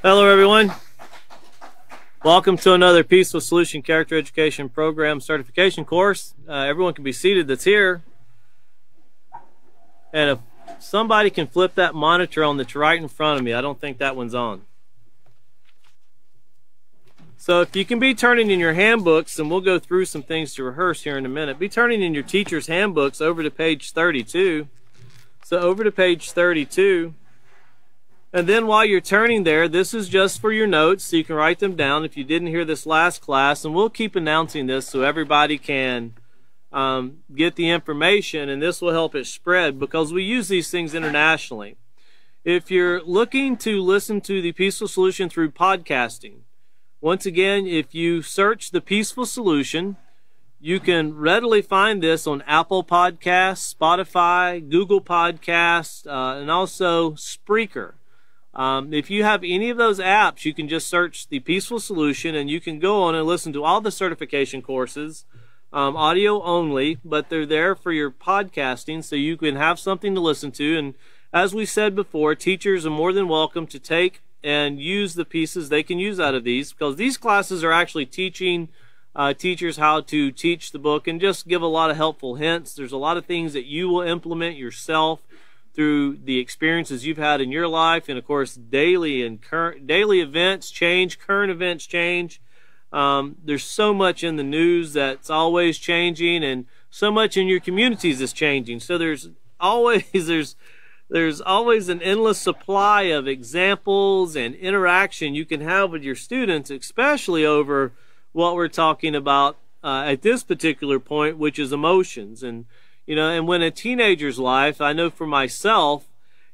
Hello everyone. Welcome to another Peaceful Solution Character Education Program certification course. Everyone can be seated that's here. And if somebody can flip that monitor on that's right in front of me, I don't think that one's on. So if you can be turning in your handbooks, and we'll go through some things to rehearse here in a minute, be turning in your teacher's handbooks over to page 32. So over to page 32. And then while you're turning there, this is just for your notes, so you can write them down if you didn't hear this last class. And we'll keep announcing this so everybody can get the information, and this will help it spread because we use these things internationally. If you're looking to listen to the Peaceful Solution through podcasting, once again, if you search the Peaceful Solution, you can readily find this on Apple Podcasts, Spotify, Google Podcasts, and also Spreaker. If you have any of those apps, you can just search the Peaceful Solution, and you can go on and listen to all the certification courses, audio only, but they're there for your podcasting, so you can have something to listen to. And as we said before, teachers are more than welcome to take and use the pieces they can use out of these, because these classes are actually teaching teachers how to teach the book and just give a lot of helpful hints. There's a lot of things that you will implement yourself through the experiences you've had in your life, and of course daily events change, current events change. There's so much in the news that's always changing, and so much in your communities that's changing. So there's always an endless supply of examples and interaction you can have with your students, especially over what we're talking about at this particular point, which is emotions. And and when a teenager's life, I know for myself,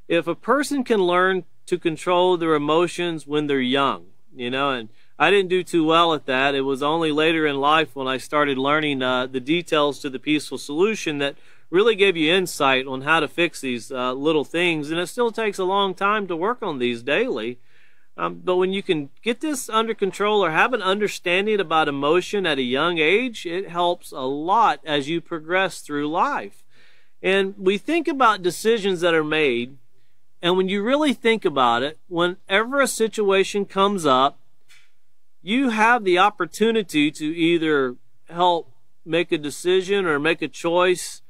if a person can learn to control their emotions when they're young, and I didn't do too well at that. It was only later in life when I started learning the details to the Peaceful Solution that really gave you insight on how to fix these little things. And it still takes a long time to work on these daily. But when you can get this under control or have an understanding about emotion at a young age, it helps a lot as you progress through life. And we think about decisions that are made, and when you really think about it, whenever a situation comes up, you have the opportunity to either help make a decision or make a choice,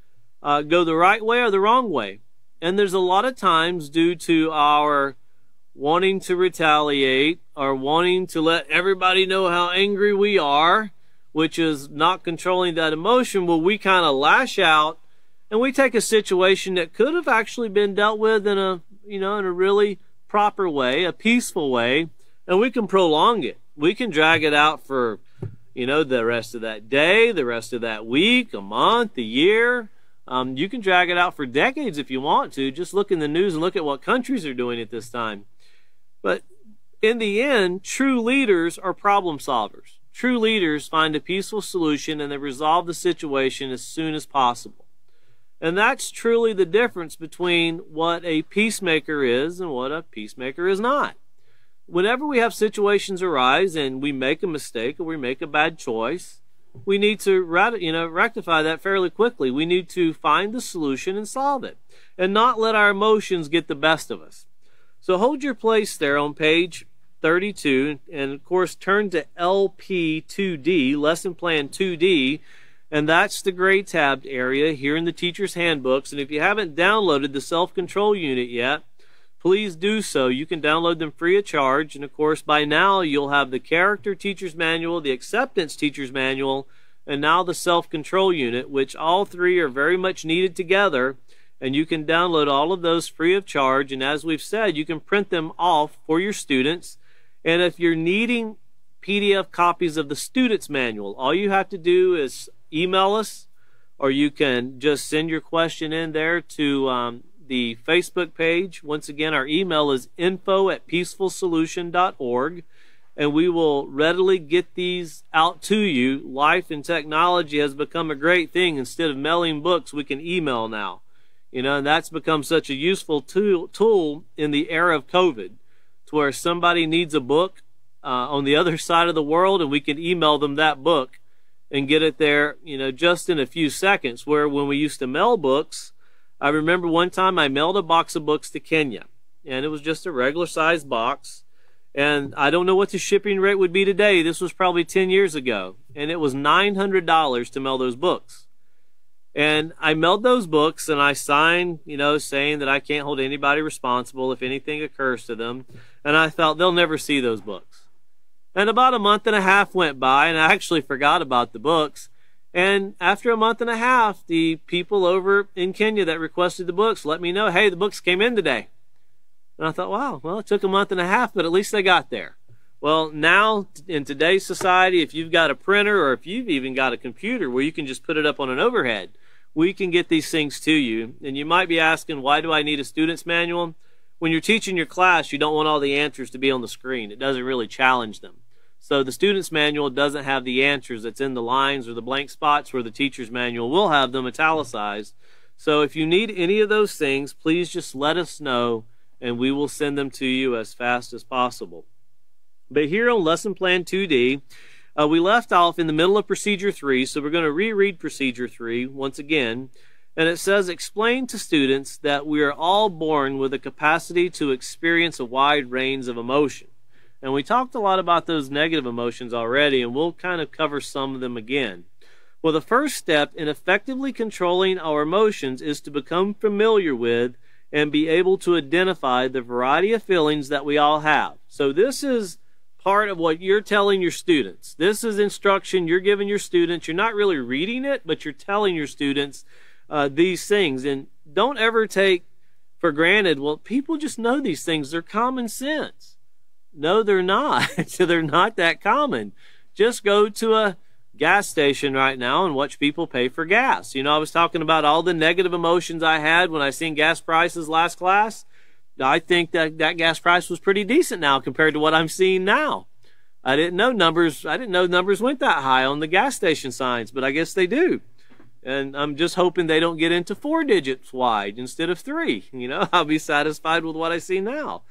go the right way or the wrong way. And there's a lot of times, due to our wanting to retaliate or wanting to let everybody know how angry we are, which is not controlling that emotion, well, we kind of lash out and we take a situation that could have actually been dealt with in a really proper way, a peaceful way, and we can prolong it. We can drag it out for the rest of that day, the rest of that week, a month, a year. You can drag it out for decades if you want to. Just look in the news and look at what countries are doing at this time. But in the end, true leaders are problem solvers. True leaders find a peaceful solution and they resolve the situation as soon as possible. And that's truly the difference between what a peacemaker is and what a peacemaker is not. Whenever we have situations arise and we make a mistake or we make a bad choice, we need to rectify that fairly quickly. We need to find the solution and solve it, and not let our emotions get the best of us. So hold your place there on page 32, and of course turn to LP2D, Lesson Plan 2D, and that's the grade tabbed area here in the teacher's handbooks. And if you haven't downloaded the self-control unit yet, please do so. You can download them free of charge, and of course by now you'll have the character teacher's manual, the acceptance teacher's manual, and now the self-control unit, which all three are very much needed together. And you can download all of those free of charge. And as we've said, you can print them off for your students. And if you're needing PDF copies of the student's manual, all you have to do is email us, or you can just send your question in there to the Facebook page. Once again, our email is info@peacefulsolution.org, and we will readily get these out to you. Life and technology has become a great thing. Instead of mailing books, we can email now. And that's become such a useful tool in the era of COVID, to where somebody needs a book on the other side of the world, and we can email them that book and get it there, just in a few seconds. Where when we used to mail books, I remember one time I mailed a box of books to Kenya, and it was just a regular sized box. And I don't know what the shipping rate would be today. This was probably 10 years ago. And it was $900 to mail those books. And I mailed those books and I signed, saying that I can't hold anybody responsible if anything occurs to them. And I thought they'll never see those books. And about a month and a half went by and I actually forgot about the books. And after a month and a half, the people over in Kenya that requested the books let me know, hey, the books came in today. And I thought, wow, well, it took a month and a half, but at least they got there. Well, now in today's society, if you've got a printer or if you've even got a computer where you can just put it up on an overhead, we can get these things to you. And you might be asking, why do I need a student's manual? When you're teaching your class, you don't want all the answers to be on the screen. It doesn't really challenge them. So the student's manual doesn't have the answers that's in the lines or the blank spots where the teacher's manual will have them italicized. So if you need any of those things, please just let us know and we will send them to you as fast as possible. But here on Lesson Plan 2D, we left off in the middle of Procedure 3, so we're going to reread Procedure 3 once again. And it says, explain to students that we are all born with a capacity to experience a wide range of emotion. And we talked a lot about those negative emotions already, and we'll kind of cover some of them again. Well, the first step in effectively controlling our emotions is to become familiar with and be able to identify the variety of feelings that we all have. So this is part of what you're telling your students. This is instruction you're giving your students. You're not really reading it, but you're telling your students these things. And don't ever take for granted, well, people just know these things. They're common sense. No, they're not. They're not that common. Just go to a gas station right now and watch people pay for gas. I was talking about all the negative emotions I had when I seen gas prices last class. I think that gas price was pretty decent now compared to what I'm seeing now. I didn't know numbers went that high on the gas station signs, but I guess they do. And I'm just hoping they don't get into 4 digits wide instead of 3. I'll be satisfied with what I see now.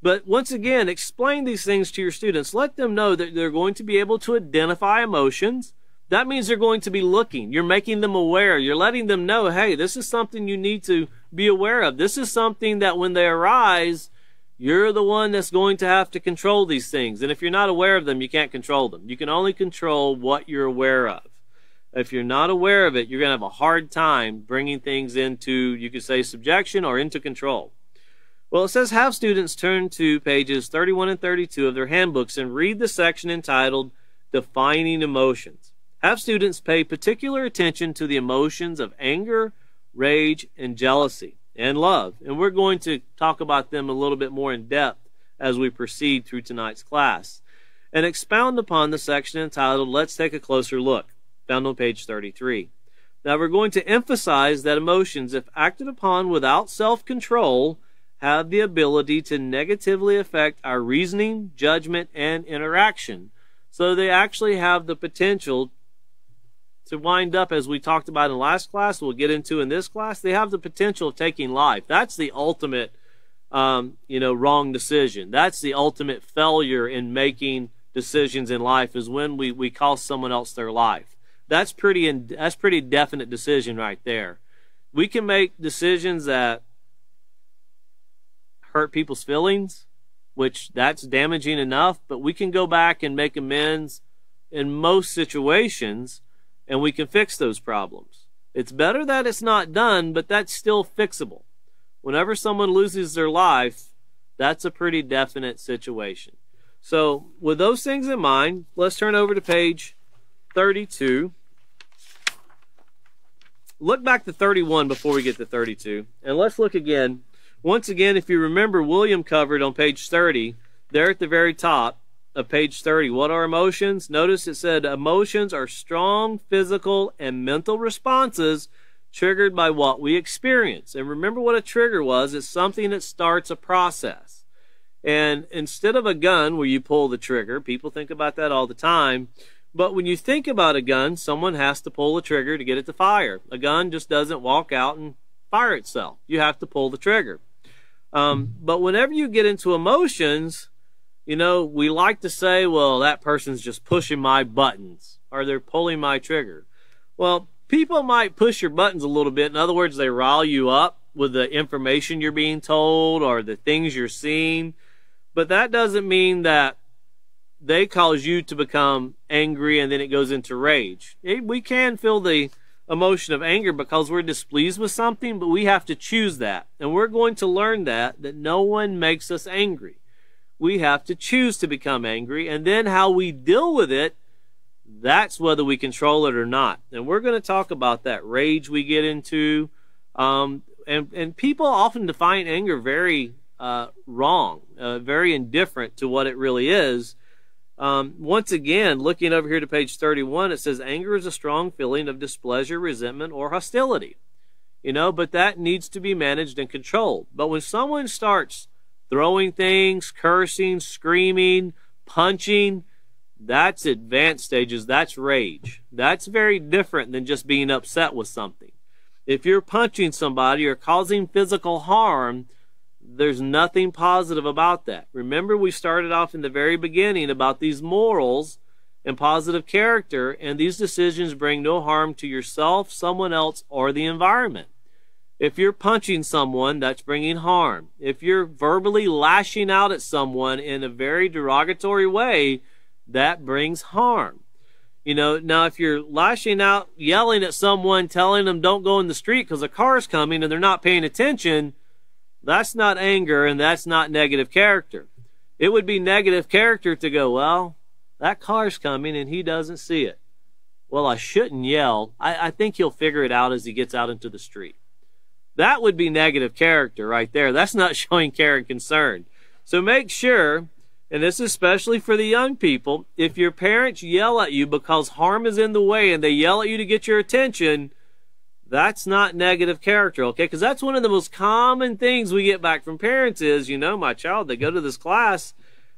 But once again, explain these things to your students. Let them know that they're going to be able to identify emotions. That means they're going to be looking. You're making them aware. You're letting them know, hey, this is something you need to be aware of. This is something that when they arise, you're the one that's going to have to control these things. And if you're not aware of them, you can't control them. You can only control what you're aware of. If you're not aware of it, you're going to have a hard time bringing things into, you could say, subjection or into control. Well, it says have students turn to pages 31 and 32 of their handbooks and read the section entitled Defining Emotions. Have students pay particular attention to the emotions of anger, rage, and jealousy, and love. And we're going to talk about them a little bit more in depth as we proceed through tonight's class. And expound upon the section entitled Let's Take a Closer Look, found on page 33. Now we're going to emphasize that emotions, if acted upon without self-control, have the ability to negatively affect our reasoning, judgment, and interaction. So they actually have the potential to wind up, as we talked about in last class, we'll get into in this class, they have the potential of taking life. That's the ultimate, wrong decision. That's the ultimate failure in making decisions in life, is when we cost someone else their life. That's pretty definite decision right there. We can make decisions that hurt people's feelings, which that's damaging enough, but we can go back and make amends in most situations, and we can fix those problems. It's better that it's not done, but that's still fixable. Whenever someone loses their life, that's a pretty definite situation. So with those things in mind, let's turn over to page 32. Look back to 31 before we get to 32, and let's look again. Once again, if you remember, William covered on page 30, there at the very top of page 30, what are emotions? Notice it said emotions are strong physical and mental responses triggered by what we experience. And remember what a trigger was. It's something that starts a process. And instead of a gun where you pull the trigger, people think about that all the time. But when you think about a gun, someone has to pull the trigger to get it to fire. A gun just doesn't walk out and fire itself. You have to pull the trigger. But whenever you get into emotions, we like to say, well, that person's just pushing my buttons, or they're pulling my trigger. Well, people might push your buttons a little bit. In other words, they rile you up with the information you're being told or the things you're seeing. But that doesn't mean that they cause you to become angry and then it goes into rage. We can feel the emotion of anger because we're displeased with something, but we have to choose that. And we're going to learn that no one makes us angry. We have to choose to become angry, and then how we deal with it, that's whether we control it or not. And we're going to talk about that rage we get into. And people often define anger very wrong, very indifferent to what it really is. Once again, looking over here to page 31, it says anger is a strong feeling of displeasure, resentment, or hostility. But that needs to be managed and controlled. But when someone starts throwing things, cursing, screaming, punching, that's advanced stages. That's rage. That's very different than just being upset with something. If you're punching somebody or causing physical harm, there's nothing positive about that. Remember, we started off in the very beginning about these morals and positive character, and these decisions bring no harm to yourself, someone else, or the environment. If you're punching someone, that's bringing harm. If you're verbally lashing out at someone in a very derogatory way, that brings harm. Now if you're lashing out, yelling at someone, telling them don't go in the street because a car's coming and they're not paying attention, that's not anger and that's not negative character. It would be negative character to go, well, that car's coming and he doesn't see it. Well, I shouldn't yell. I think he'll figure it out as he gets out into the street. That would be negative character right there. That's not showing care and concern. So make sure, and this is especially for the young people, if your parents yell at you because harm is in the way and they yell at you to get your attention, that's not negative character, okay? Because that's one of the most common things we get back from parents is, my child, they go to this class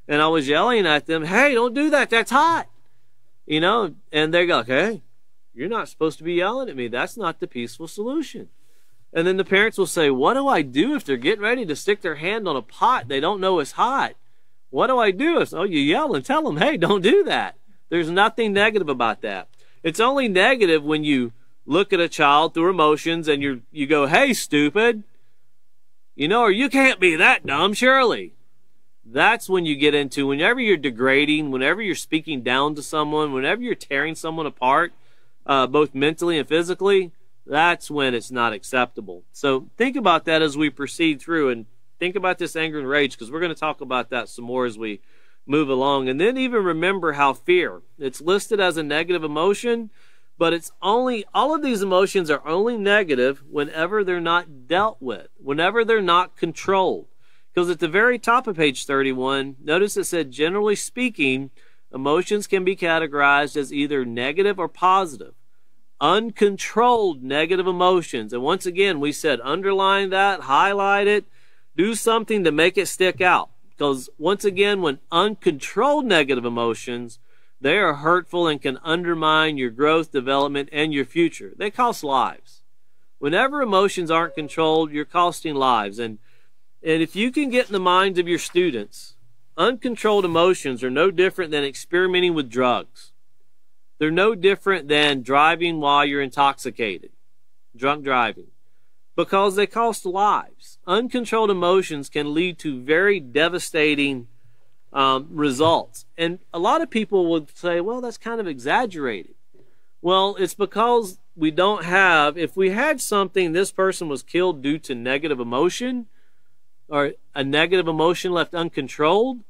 and I was yelling at them, hey, don't do that, that's hot. And they go, okay, you're not supposed to be yelling at me. That's not the peaceful solution. And then the parents will say, what do I do if they're getting ready to stick their hand on a pot they don't know is hot? What do I do? You yell and tell them, hey, don't do that. There's nothing negative about that. It's only negative when you look at a child through emotions and you go, hey, stupid, or you can't be that dumb, surely. That's when you get into, whenever you're degrading, whenever you're speaking down to someone, whenever you're tearing someone apart, both mentally and physically, that's when it's not acceptable. So think about that as we proceed through, and think about this anger and rage, because we're going to talk about that some more as we move along. And then even remember how fear, it's listed as a negative emotion, but it's only, all of these emotions are only negative whenever they're not dealt with, whenever they're not controlled. Because at the very top of page 31, notice it said, generally speaking, emotions can be categorized as either negative or positive. Uncontrolled negative emotions. And once again, we said underline that, highlight it, do something to make it stick out. Because once again, when uncontrolled negative emotions, they are hurtful and can undermine your growth, development, and your future. They cost lives. Whenever emotions aren't controlled, you're costing lives. And if you can get in the minds of your students, uncontrolled emotions are no different than experimenting with drugs. They're no different than driving while you're intoxicated, drunk driving, because they cost lives. Uncontrolled emotions can lead to very devastating results. And a lot of people would say, well, that's kind of exaggerated. Well, it's because we don't have, if we had something, this person was killed due to negative emotion, or a negative emotion left uncontrolled,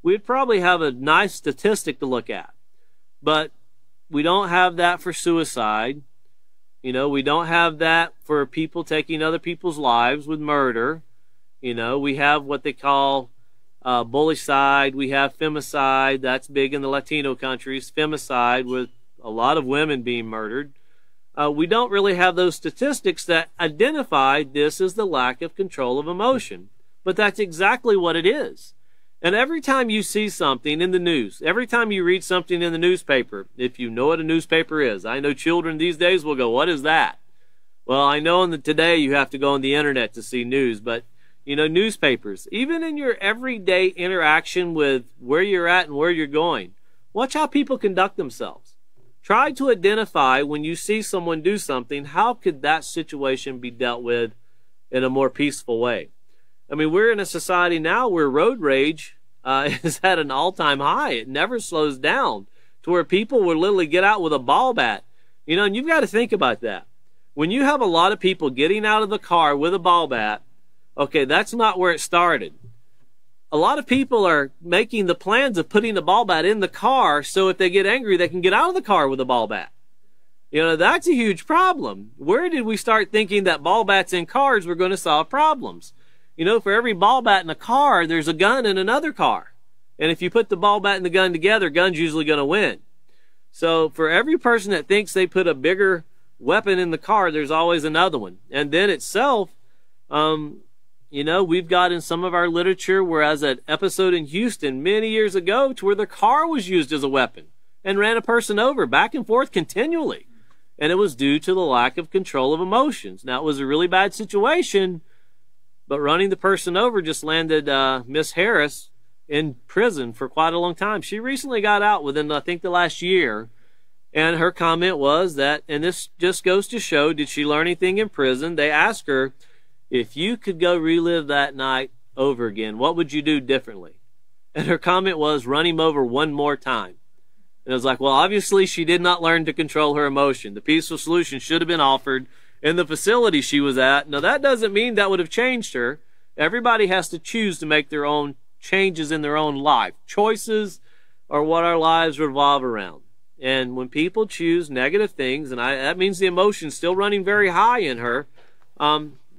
we'd probably have a nice statistic to look at. But we don't have that for suicide. We don't have that for people taking other people's lives with murder. We have what they call bullycide. We have femicide. That's big in the Latino countries. Femicide, with a lot of women being murdered. We don't really have those statistics that identify this as the lack of control of emotion. But that's exactly what it is. And every time you see something in the news, every time you read something in the newspaper, if you know what a newspaper is, I know children these days will go, what is that? Well, I know today you have to go on the internet to see news, but newspapers, even in your everyday interaction with where you're at and where you're going, watch how people conduct themselves. Try to identify when you see someone do something, how could that situation be dealt with in a more peaceful way? I mean, we're in a society now where road rage is at an all-time high. It never slows down to where people would literally get out with a ball bat. You know, and you've got to think about that. When you have a lot of people getting out of the car with a ball bat, okay, that's not where it started. A lot of people are making the plans of putting the ball bat in the car so if they get angry, they can get out of the car with a ball bat. You know, that's a huge problem. Where did we start thinking that ball bats in cars were going to solve problems? You know, for every ball bat in a car, there's a gun in another car. And if you put the ball bat and the gun together, gun's usually going to win. So for every person that thinks they put a bigger weapon in the car, there's always another one. And then itself, you know, we've got in some of our literature, whereas an episode in Houston many years ago to where the car was used as a weapon and ran a person over back and forth continually. And it was due to the lack of control of emotions. Now, it was a really bad situation, but running the person over just landed Miss Harris in prison for quite a long time. She recently got out within, I think, the last year. And her comment was that, and this just goes to show, did she learn anything in prison? They asked her, if you could go relive that night over again, what would you do differently? And her comment was, run him over one more time. And it was like, well, obviously she did not learn to control her emotion. The peaceful solution should have been offered in the facility she was at. Now, that doesn't mean that would have changed her. Everybody has to choose to make their own changes in their own life. Choices are what our lives revolve around. And when people choose negative things, and that means the emotion's still running very high in her,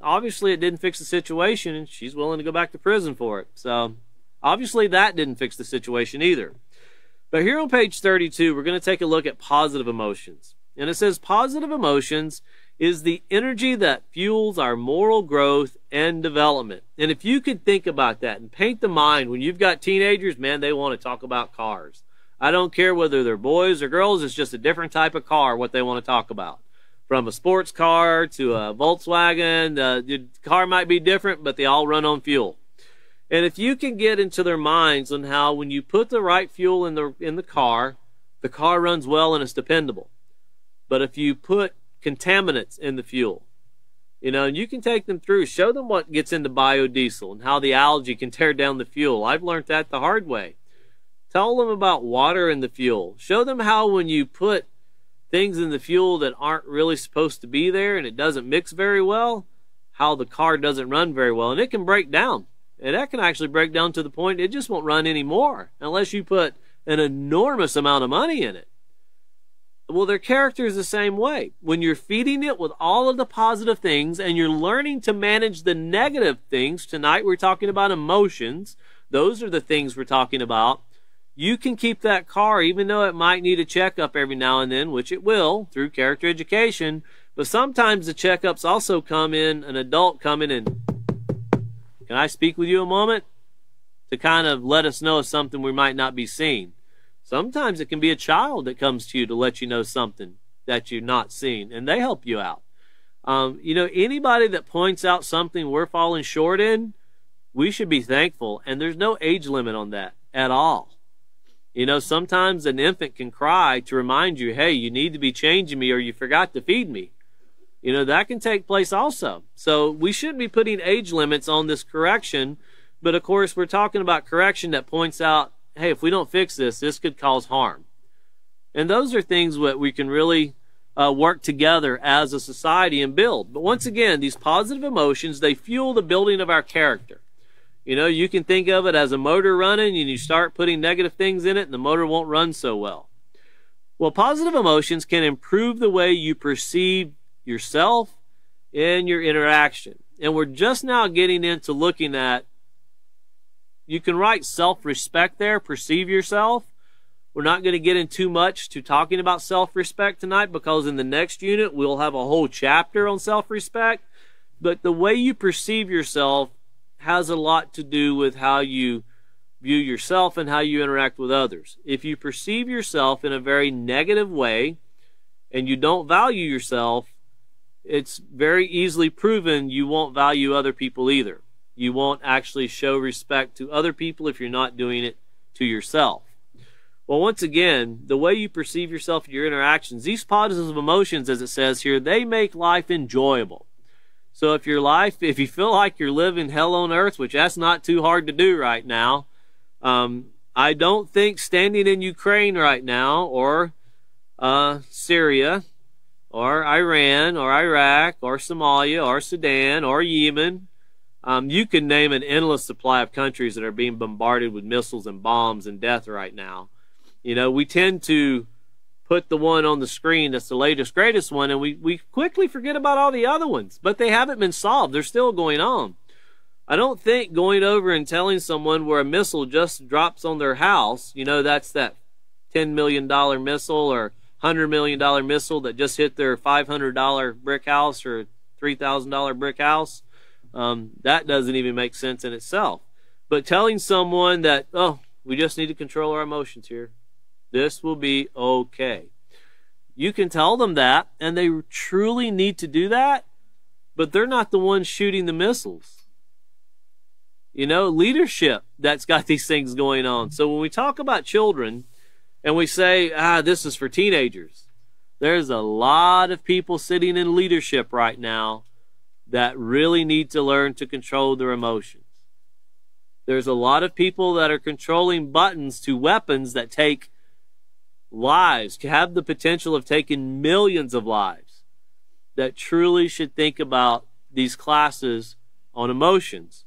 obviously it didn't fix the situation, and she's willing to go back to prison for it. So obviously that didn't fix the situation either. But here on page 32, we're going to take a look at positive emotions. And it says positive emotions is the energy that fuels our moral growth and development. And if you could think about that and paint the mind, when you've got teenagers, man, they want to talk about cars. I don't care whether they're boys or girls, it's just a different type of car, what they want to talk about. From a sports car to a Volkswagen, the car might be different, but they all run on fuel. And if you can get into their minds on how when you put the right fuel in the car runs well and it's dependable. But if you put contaminants in the fuel, you know, and you can take them through, show them what gets into biodiesel and how the algae can tear down the fuel. I've learned that the hard way. Tell them about water in the fuel. Show them how when you put things in the fuel that aren't really supposed to be there and it doesn't mix very well, how the car doesn't run very well. And it can break down. And that can actually break down to the point it just won't run anymore unless you put an enormous amount of money in it. Well, their character is the same way. When you're feeding it with all of the positive things and you're learning to manage the negative things, tonight we're talking about emotions. Those are the things we're talking about. You can keep that car, even though it might need a checkup every now and then, which it will through character education. But sometimes the checkups also come in, an adult coming in. Can I speak with you a moment? To kind of let us know of something we might not be seeing. Sometimes it can be a child that comes to you to let you know something that you've not seen, and they help you out. You know, anybody that points out something we're falling short in, we should be thankful, and there's no age limit on that at all. You know, sometimes an infant can cry to remind you, hey, you need to be changing me or you forgot to feed me. You know, that can take place also. So we shouldn't be putting age limits on this correction, but of course we're talking about correction that points out, hey, if we don't fix this, this could cause harm. And those are things that we can really work together as a society and build. But once again, these positive emotions, they fuel the building of our character. You know, you can think of it as a motor running and you start putting negative things in it and the motor won't run so well. Well, positive emotions can improve the way you perceive yourself and your interaction. And we're just now getting into looking at, you can write self-respect there, perceive yourself. We're not going to get in too much to talking about self-respect tonight because in the next unit we'll have a whole chapter on self-respect. But the way you perceive yourself has a lot to do with how you view yourself and how you interact with others. If you perceive yourself in a very negative way and you don't value yourself, it's very easily proven you won't value other people either. You won't actually show respect to other people if you're not doing it to yourself. Well, once again, the way you perceive yourself in your interactions, these positive emotions, as it says here, they make life enjoyable. So if you feel like you're living hell on earth, which that's not too hard to do right now, I don't think standing in Ukraine right now, or Syria, or Iran, or Iraq, or Somalia, or Sudan, or Yemen, you can name an endless supply of countries that are being bombarded with missiles and bombs and death right now. You know, we tend to put the one on the screen that's the latest, greatest one, and we quickly forget about all the other ones. But they haven't been solved. They're still going on. I don't think going over and telling someone where a missile just drops on their house, you know, that's that $10 million missile or $100 million missile that just hit their $500 brick house or $3,000 brick house. That doesn't even make sense in itself. But telling someone that, oh, we just need to control our emotions here. This will be okay. You can tell them that, and they truly need to do that, but they're not the ones shooting the missiles. You know, leadership that's got these things going on. So when we talk about children and we say, this is for teenagers, there's a lot of people sitting in leadership right now that really need to learn to control their emotions. There's a lot of people that are controlling buttons to weapons that take lives, have the potential of taking millions of lives, that truly should think about these classes on emotions.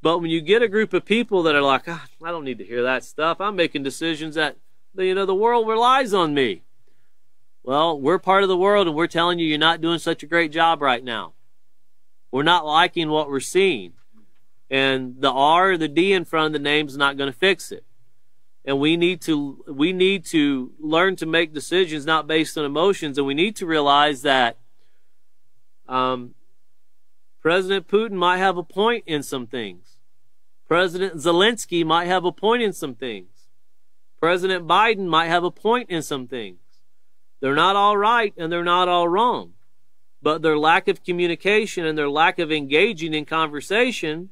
But when you get a group of people that are like, I don't need to hear that stuff. I'm making decisions that, you know, the world relies on me. Well, we're part of the world, and we're telling you you're not doing such a great job right now. We're not liking what we're seeing. And the R or the D in front of the name is not going to fix it. And we need to learn to make decisions not based on emotions. And we need to realize that President Putin might have a point in some things. President Zelensky might have a point in some things. President Biden might have a point in some things. They're not all right and they're not all wrong. But their lack of communication and their lack of engaging in conversation,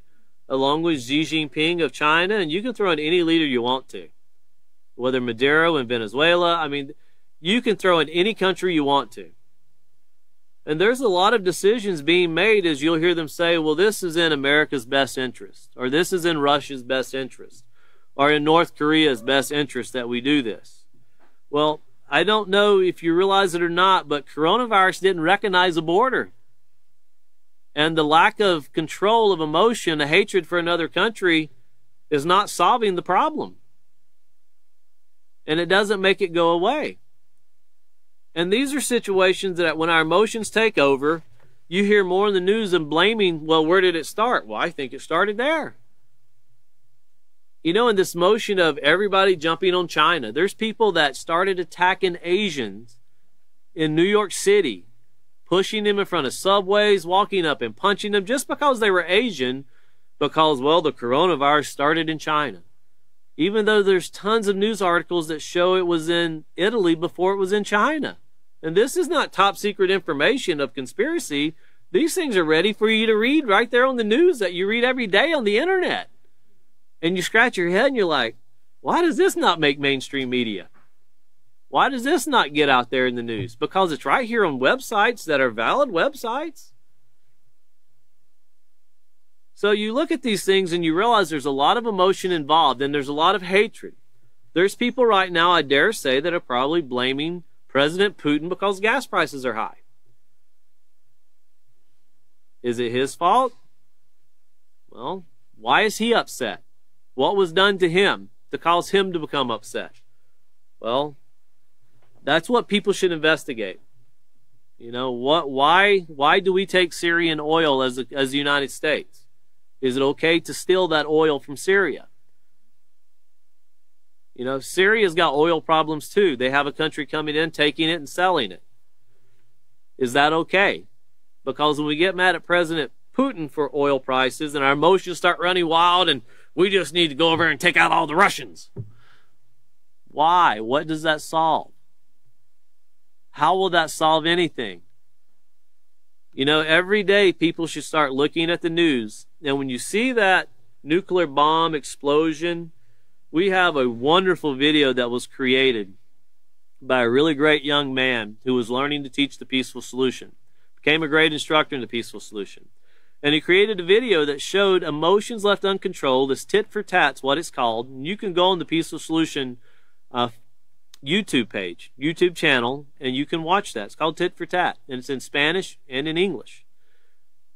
along with Xi Jinping of China, and you can throw in any leader you want to, whether Maduro in Venezuela, I mean, you can throw in any country you want to. And there's a lot of decisions being made as you'll hear them say, well, this is in America's best interest, or this is in Russia's best interest, or in North Korea's best interest that we do this. Well, I don't know if you realize it or not, but coronavirus didn't recognize a border. And the lack of control of emotion, a hatred for another country, is not solving the problem. And it doesn't make it go away. And these are situations that when our emotions take over, you hear more in the news than blaming, well, where did it start? Well, I think it started there. You know, in this motion of everybody jumping on China, there's people that started attacking Asians in New York City, pushing them in front of subways, walking up and punching them just because they were Asian, because, well, the coronavirus started in China. Even though there's tons of news articles that show it was in Italy before it was in China. And this is not top secret information of conspiracy. These things are ready for you to read right there on the news that you read every day on the internet. And you scratch your head and you're like, why does this not make mainstream media? Why does this not get out there in the news? Because it's right here on websites that are valid websites. So you look at these things and you realize there's a lot of emotion involved and there's a lot of hatred. There's people right now, I dare say, that are probably blaming President Putin because gas prices are high. Is it his fault? Well, why is he upset? What was done to him to cause him to become upset? Well, that's what people should investigate. You know, why do we take Syrian oil as the United States? Is it okay to steal that oil from Syria? You know, Syria's got oil problems too. They have a country coming in, taking it and selling it. Is that okay? Because when we get mad at President Putin for oil prices and our emotions start running wild and we just need to go over and take out all the Russians. Why? What does that solve? How will that solve anything? You know, every day people should start looking at the news. And when you see that nuclear bomb explosion, we have a wonderful video that was created by a really great young man who was learning to teach the peaceful solution. Became a great instructor in the peaceful solution. And he created a video that showed emotions left uncontrolled. This tit for tat's what it's called. And you can go on the Peaceful Solution YouTube page, YouTube channel, and you can watch that. It's called Tit for Tat, and it's in Spanish and in English.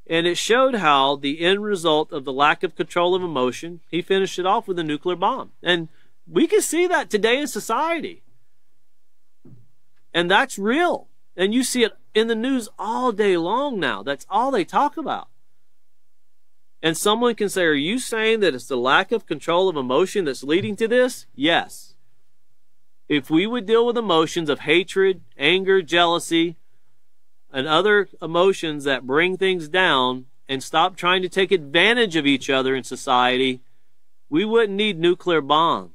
And it showed how the end result of the lack of control of emotion, he finished it off with a nuclear bomb. And we can see that today in society. And that's real. And you see it in the news all day long now. That's all they talk about. And someone can say, are you saying that it's the lack of control of emotion that's leading to this? Yes. If we would deal with emotions of hatred, anger, jealousy, and other emotions that bring things down and stop trying to take advantage of each other in society, we wouldn't need nuclear bombs.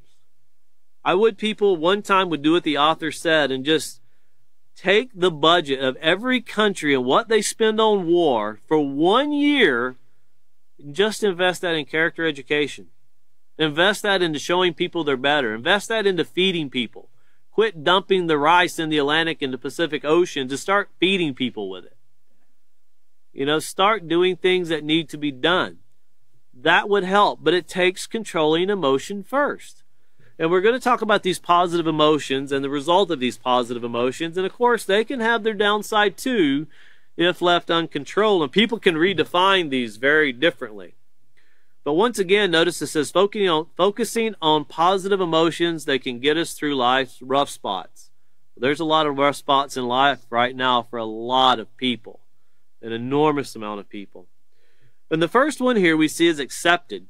I would people one time would do what the author said and just take the budget of every country and what they spend on war for 1 year and just invest that in character education. Invest that into showing people they're better. Invest that into feeding people. Quit dumping the rice in the Atlantic and the Pacific Ocean to start feeding people with it. You know, start doing things that need to be done. That would help, but it takes controlling emotion first. And we're going to talk about these positive emotions and the result of these positive emotions. And of course, they can have their downside too if left uncontrolled. And people can redefine these very differently. But once again, notice it says focusing on positive emotions that can get us through life's rough spots. There's a lot of rough spots in life right now for a lot of people, an enormous amount of people. And the first one here we see is accepted.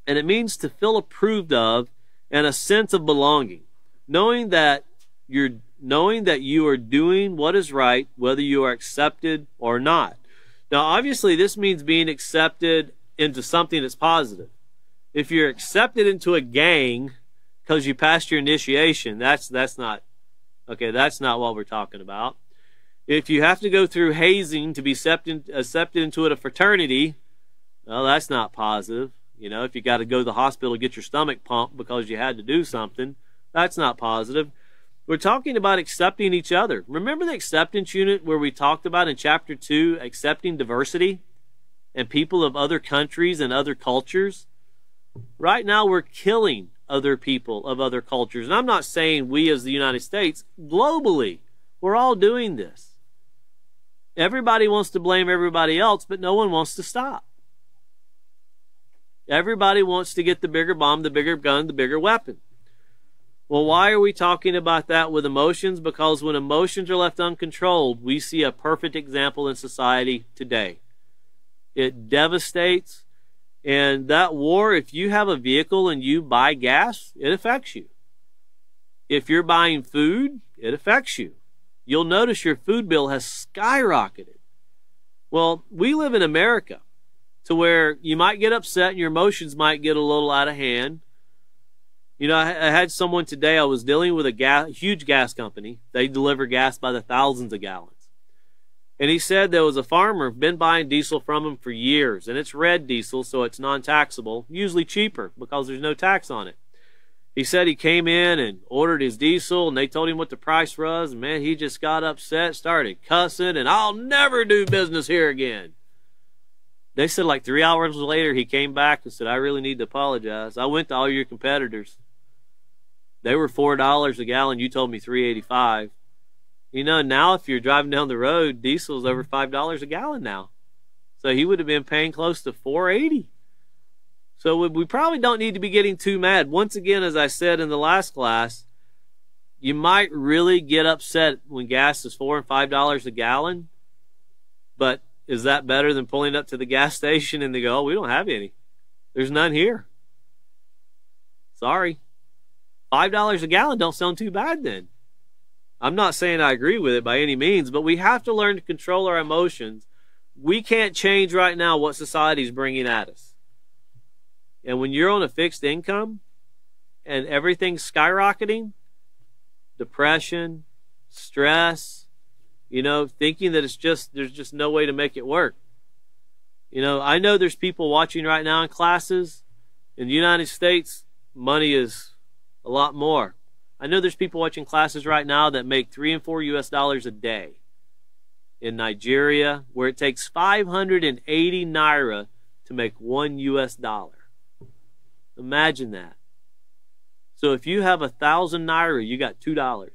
And it means to feel approved of and a sense of belonging. Knowing that you are doing what is right, whether you are accepted or not. Now, obviously, this means being accepted into something that's positive. If you're accepted into a gang because you passed your initiation, that's not what we're talking about. If you have to go through hazing to be accepted into a fraternity, well, that's not positive. You know, if you got to go to the hospital to get your stomach pumped because you had to do something, that's not positive. We're talking about accepting each other. Remember the acceptance unit where we talked about in chapter 2, accepting diversity and people of other countries and other cultures? Right now we're killing other people of other cultures. And I'm not saying we as the United States, globally, we're all doing this. Everybody wants to blame everybody else, but no one wants to stop. Everybody wants to get the bigger bomb, the bigger gun, the bigger weapon. Well, why are we talking about that with emotions? Because when emotions are left uncontrolled, we see a perfect example in society today. It devastates. And that war, if you have a vehicle and you buy gas, it affects you. If you're buying food, it affects you. You'll notice your food bill has skyrocketed. Well, we live in America to where you might get upset and your emotions might get a little out of hand. You know, I had someone today, I was dealing with a huge gas company. They deliver gas by the thousands of gallons. And he said there was a farmer, been buying diesel from him for years. And it's red diesel, so it's non-taxable. Usually cheaper because there's no tax on it. He said he came in and ordered his diesel, and they told him what the price was. And man, he just got upset, started cussing, and I'll never do business here again. They said like 3 hours later, he came back and said, I really need to apologize. I went to all your competitors. They were $4 a gallon. You told me $3.85. You know, now if you're driving down the road, diesel's over $5 a gallon now. So he would have been paying close to $4.80. So we probably don't need to be getting too mad. Once again, as I said in the last class, you might really get upset when gas is $4 and $5 a gallon. But is that better than pulling up to the gas station and they go, oh, we don't have any. There's none here. Sorry. $5 a gallon don't sound too bad then. I'm not saying I agree with it by any means, but we have to learn to control our emotions. We can't change right now what society's bringing at us. And when you're on a fixed income and everything's skyrocketing, depression, stress, you know, thinking that there's just no way to make it work. You know, I know there's people watching right now in classes. In the United States, money is a lot more. I know there's people watching classes right now that make $3 and $4 US a day. in Nigeria, where it takes 580 naira to make $1 US. Imagine that. So if you have 1,000 naira, you got $2.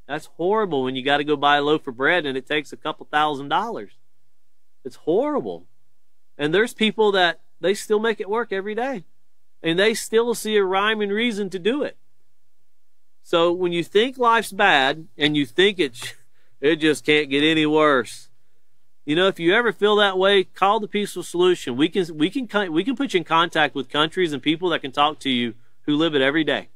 That's horrible when you got to go buy a loaf of bread and it takes a couple $1,000s. It's horrible. And there's people that they still make it work every day. And they still see a rhyme and reason to do it. So when you think life's bad and you think it just can't get any worse, you know, if you ever feel that way, call the Peaceful Solution. We can put you in contact with countries and people that can talk to you who live it every day.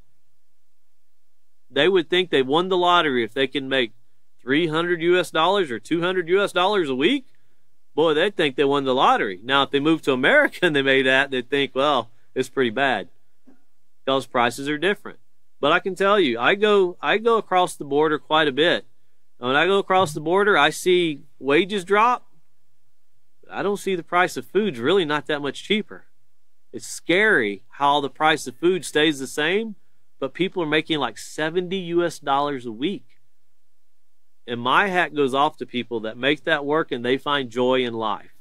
They would think they won the lottery if they can make $300 US or $200 US a week. Boy, they'd think they won the lottery. Now, if they moved to America and they made that, they'd think, well, it's pretty bad because prices are different. But I can tell you, I go across the border quite a bit. And when I go across the border, I see wages drop. I don't see the price of food's really not that much cheaper. It's scary how the price of food stays the same, but people are making like $70 US a week. And my hat goes off to people that make that work and they find joy in life.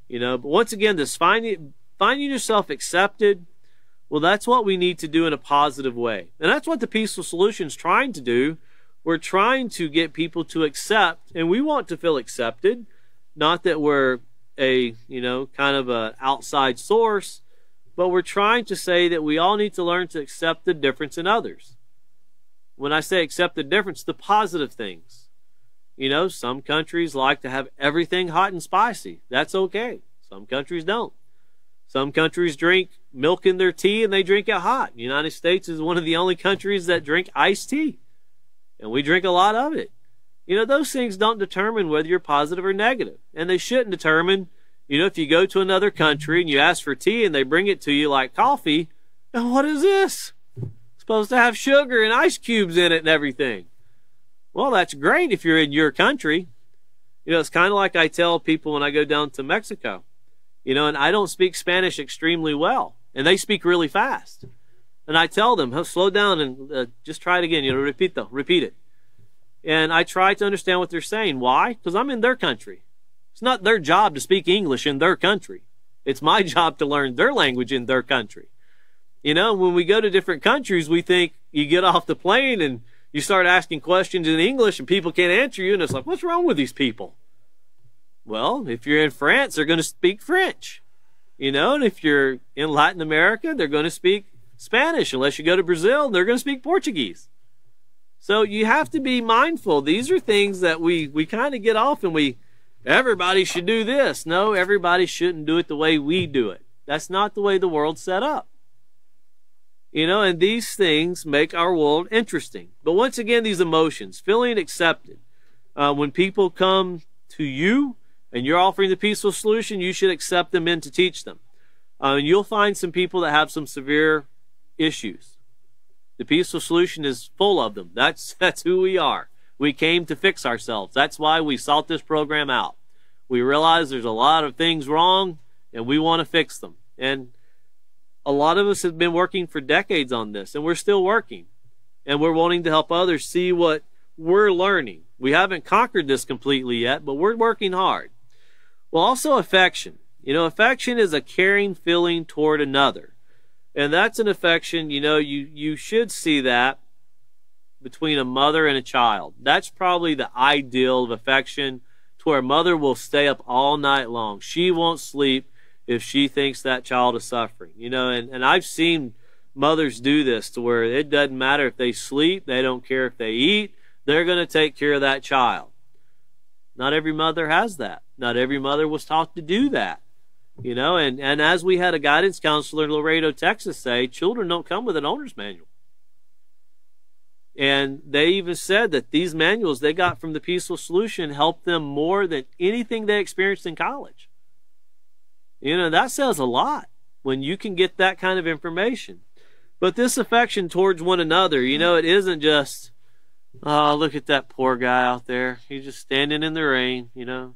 You know, but once again, this finding yourself accepted, well, that's what we need to do in a positive way. And that's what the Peaceful Solution is trying to do. We're trying to get people to accept, and we want to feel accepted. Not that we're a, you know, kind of an outside source, but we're trying to say that we all need to learn to accept the difference in others. When I say accept the difference, the positive things. You know, some countries like to have everything hot and spicy. That's okay. Some countries don't. Some countries drink milk in their tea and they drink it hot. The United States is one of the only countries that drink iced tea. And we drink a lot of it. You know, those things don't determine whether you're positive or negative. And they shouldn't determine, you know, if you go to another country and you ask for tea and they bring it to you like coffee, now what is this? It's supposed to have sugar and ice cubes in it and everything. Well, that's great if you're in your country. You know, it's kind of like I tell people when I go down to Mexico. You know, and I don't speak Spanish extremely well. And they speak really fast. And I tell them, slow down and just try it again. You know, repeat it. And I try to understand what they're saying. Why? Because I'm in their country. It's not their job to speak English in their country. It's my job to learn their language in their country. You know, when we go to different countries, we think you get off the plane and you start asking questions in English and people can't answer you. And it's like, what's wrong with these people? Well, if you're in France, they're going to speak French. You know, and if you're in Latin America, they're going to speak Spanish. Unless you go to Brazil, they're going to speak Portuguese. So you have to be mindful. These are things that we kind of get off and everybody should do this. No, everybody shouldn't do it the way we do it. That's not the way the world's set up. You know, and these things make our world interesting. But once again, these emotions, feeling accepted. When people come to you and you're offering the Peaceful Solution, you should accept them in to teach them. And you'll find some people that have some severe issues. The Peaceful Solution is full of them. That's who we are. We came to fix ourselves. That's why we sought this program out. We realize there's a lot of things wrong, and we want to fix them. And a lot of us have been working for decades on this, and we're still working. And we're wanting to help others see what we're learning. We haven't conquered this completely yet, but we're working hard. Well, also affection. You know, affection is a caring feeling toward another. And that's an affection, you know, you should see that between a mother and a child. That's probably the ideal of affection, to where a mother will stay up all night long. She won't sleep if she thinks that child is suffering. You know, and I've seen mothers do this to where it doesn't matter if they sleep, they don't care if they eat, they're going to take care of that child. Not every mother has that. Not every mother was taught to do that. You know, and as we had a guidance counselor in Laredo, Texas say, children don't come with an owner's manual. And they even said that these manuals they got from the Peaceful Solution helped them more than anything they experienced in college. You know, that says a lot when you can get that kind of information. But this affection towards one another, you know, it isn't just, oh, look at that poor guy out there. He's just standing in the rain, you know.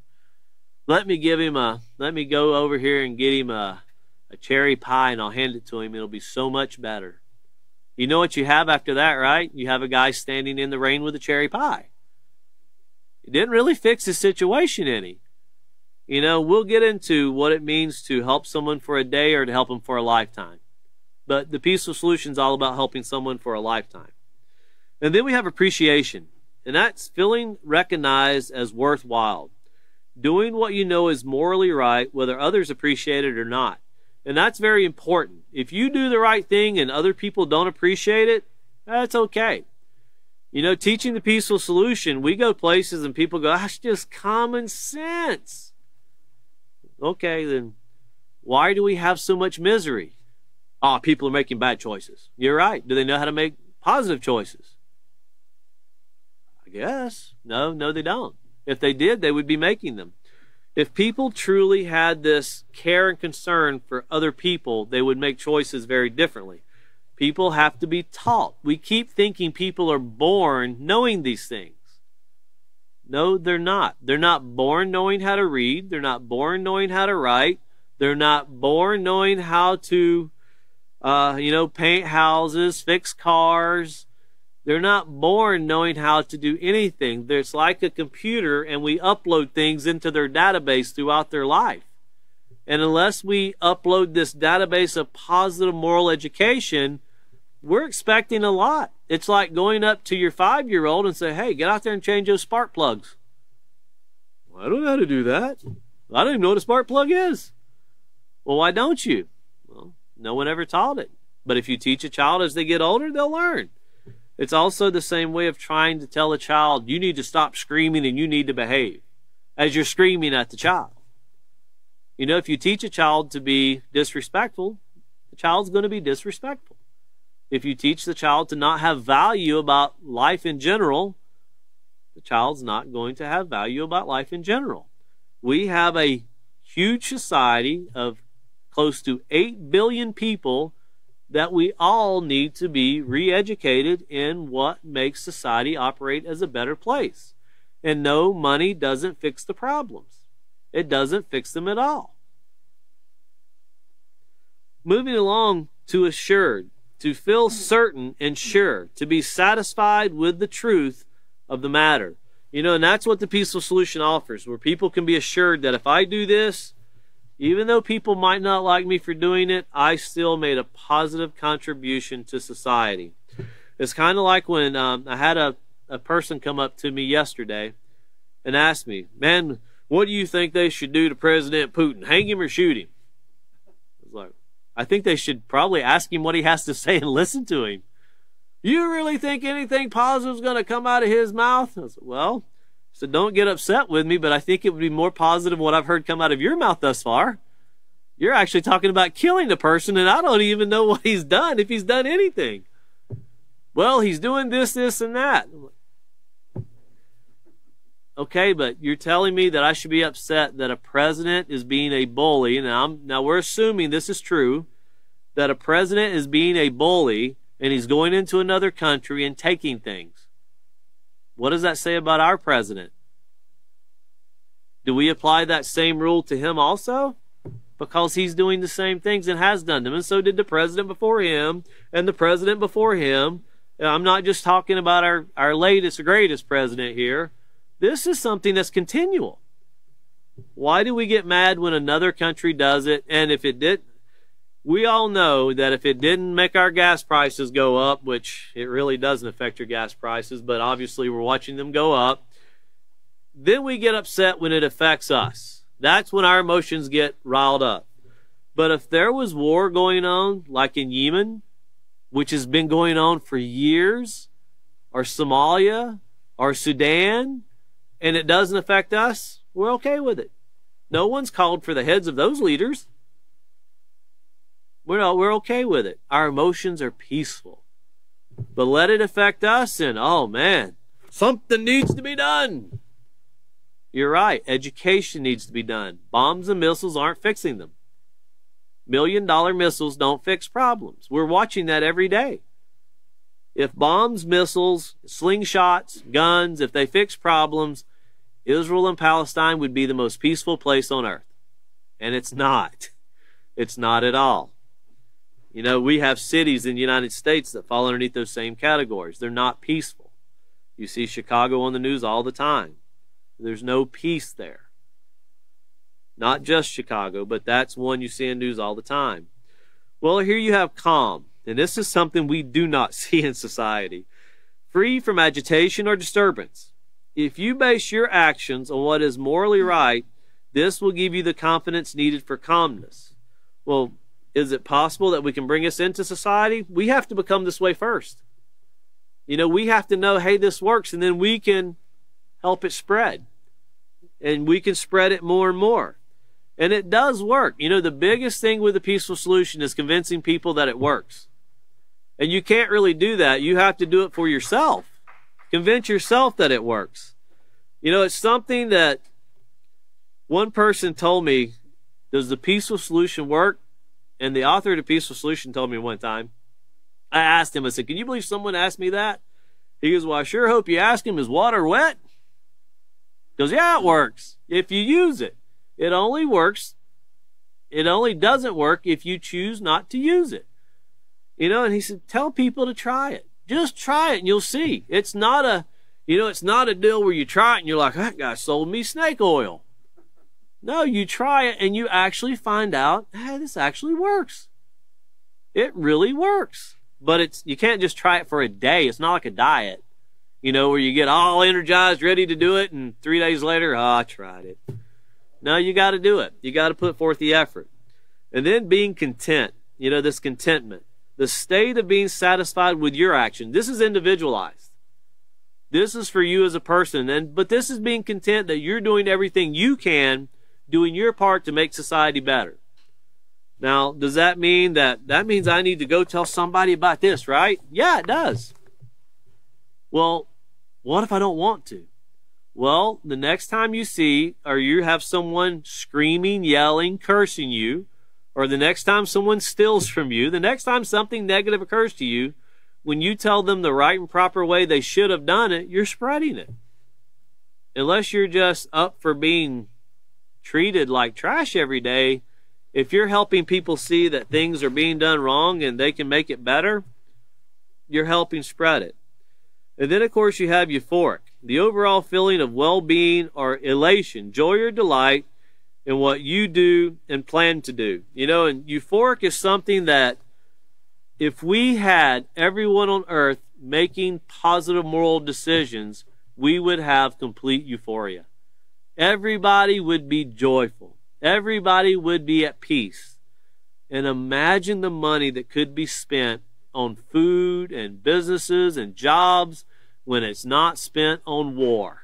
Let me go over here and get him a cherry pie and I'll hand it to him. It'll be so much better. You know what you have after that, right? You have a guy standing in the rain with a cherry pie. It didn't really fix his situation any. You know, we'll get into what it means to help someone for a day or to help them for a lifetime. But the peaceful solution is all about helping someone for a lifetime. And then we have appreciation. And that's feeling recognized as worthwhile. Doing what you know is morally right, whether others appreciate it or not. And that's very important. If you do the right thing and other people don't appreciate it, that's okay. You know, teaching the peaceful solution, we go places and people go, that's just common sense. Okay, then why do we have so much misery? Oh, people are making bad choices. You're right. Do they know how to make positive choices? I guess. No, they don't. If they did, they would be making them. If people truly had this care and concern for other people, they would make choices very differently. People have to be taught. We keep thinking people are born knowing these things. No, they're not. They're not born knowing how to read. They're not born knowing how to write. They're not born knowing how to, paint houses, fix cars. They're not born knowing how to do anything. It's like a computer, and we upload things into their database throughout their life. And unless we upload this database of positive moral education, we're expecting a lot. It's like going up to your 5-year-old and say, hey, get out there and change those spark plugs. Well, I don't know how to do that. I don't even know what a spark plug is. Well, why don't you? Well, no one ever taught it. But if you teach a child as they get older, they'll learn. It's also the same way of trying to tell a child, you need to stop screaming and you need to behave, as you're screaming at the child. You know, if you teach a child to be disrespectful, the child's going to be disrespectful. If you teach the child to not have value about life in general, the child's not going to have value about life in general. We have a huge society of close to 8 billion people that we all need to be re-educated in what makes society operate as a better place. And no, money doesn't fix the problems. It doesn't fix them at all. Moving along to assured, to feel certain and sure, to be satisfied with the truth of the matter. You know, and that's what the peaceful solution offers, where people can be assured that if I do this, even though people might not like me for doing it, I still made a positive contribution to society. It's kind of like when I had a person come up to me yesterday and ask me, man, what do you think they should do to President Putin? Hang him or shoot him? I was like, I think they should probably ask him what he has to say and listen to him. You really think anything positive is going to come out of his mouth? I said, well, so don't get upset with me, but I think it would be more positive than what I've heard come out of your mouth thus far. You're actually talking about killing the person, and I don't even know what he's done, if he's done anything. Well, he's doing this, this, and that. Okay, but you're telling me that I should be upset that a president is being a bully. Now we're assuming this is true, that a president is being a bully, and he's going into another country and taking things. What does that say about our president? Do we apply that same rule to him also? Because he's doing the same things and has done them. And so did the president before him and the president before him. I'm not just talking about our latest, greatest president here. This is something that's continual. Why do we get mad when another country does it? And if it did, we all know that if it didn't make our gas prices go up, which it really doesn't affect your gas prices, but obviously we're watching them go up, then we get upset when it affects us. That's when our emotions get riled up. But if there was war going on, like in Yemen, which has been going on for years, or Somalia, or Sudan, and it doesn't affect us, we're okay with it. No one's called for the heads of those leaders. We're okay with it. Our emotions are peaceful. But let it affect us, and oh man, something needs to be done. You're right. Education needs to be done. Bombs and missiles aren't fixing them. $1 million missiles don't fix problems. We're watching that every day. If bombs, missiles, slingshots, guns, if they fix problems, Israel and Palestine would be the most peaceful place on earth. And it's not. It's not at all. You know, we have cities in the United States that fall underneath those same categories. They're not peaceful. You see Chicago on the news all the time. There's no peace there. Not just Chicago, but that's one you see in news all the time. Well, here you have calm, and this is something we do not see in society. Free from agitation or disturbance. If you base your actions on what is morally right, this will give you the confidence needed for calmness. Well, is it possible that we can bring this into society? We have to become this way first. You know, we have to know, hey, this works, and then we can help it spread. And we can spread it more and more. And it does work. You know, the biggest thing with the peaceful solution is convincing people that it works. And you can't really do that. You have to do it for yourself. Convince yourself that it works. You know, it's something that one person told me, does the peaceful solution work? And the author of the peaceful solution told me one time. I asked him, I said, can you believe someone asked me that? He goes, well, I sure hope you ask him, is water wet? He goes, yeah, it works if you use it. It only works, it only doesn't work if you choose not to use it. You know, and he said, tell people to try it. Just try it and you'll see. It's not a, you know, it's not a deal where you try it and you're like, that guy sold me snake oil. No, you try it and you actually find out, hey, this actually works. It really works. But you can't just try it for a day. It's not like a diet, you know, where you get all energized, ready to do it, and 3 days later, oh, I tried it. No, you got to do it. You got to put forth the effort. And then being content, you know, this contentment, the state of being satisfied with your action. This is individualized. This is for you as a person. But this is being content that you're doing everything you can, doing your part to make society better. Now, does that mean that means I need to go tell somebody about this, right? Yeah, it does. Well, what if I don't want to? Well, the next time you see or you have someone screaming, yelling, cursing you, or the next time someone steals from you, the next time something negative occurs to you, when you tell them the right and proper way they should have done it, you're spreading it. Unless you're just up for being treated like trash every day, if you're helping people see that things are being done wrong and they can make it better, you're helping spread it. And then, of course, you have euphoric, the overall feeling of well-being or elation, joy or delight in what you do and plan to do. You know, and euphoric is something that if we had everyone on earth making positive moral decisions, we would have complete euphoria. Everybody would be joyful. Everybody would be at peace. And imagine the money that could be spent on food and businesses and jobs when it's not spent on war.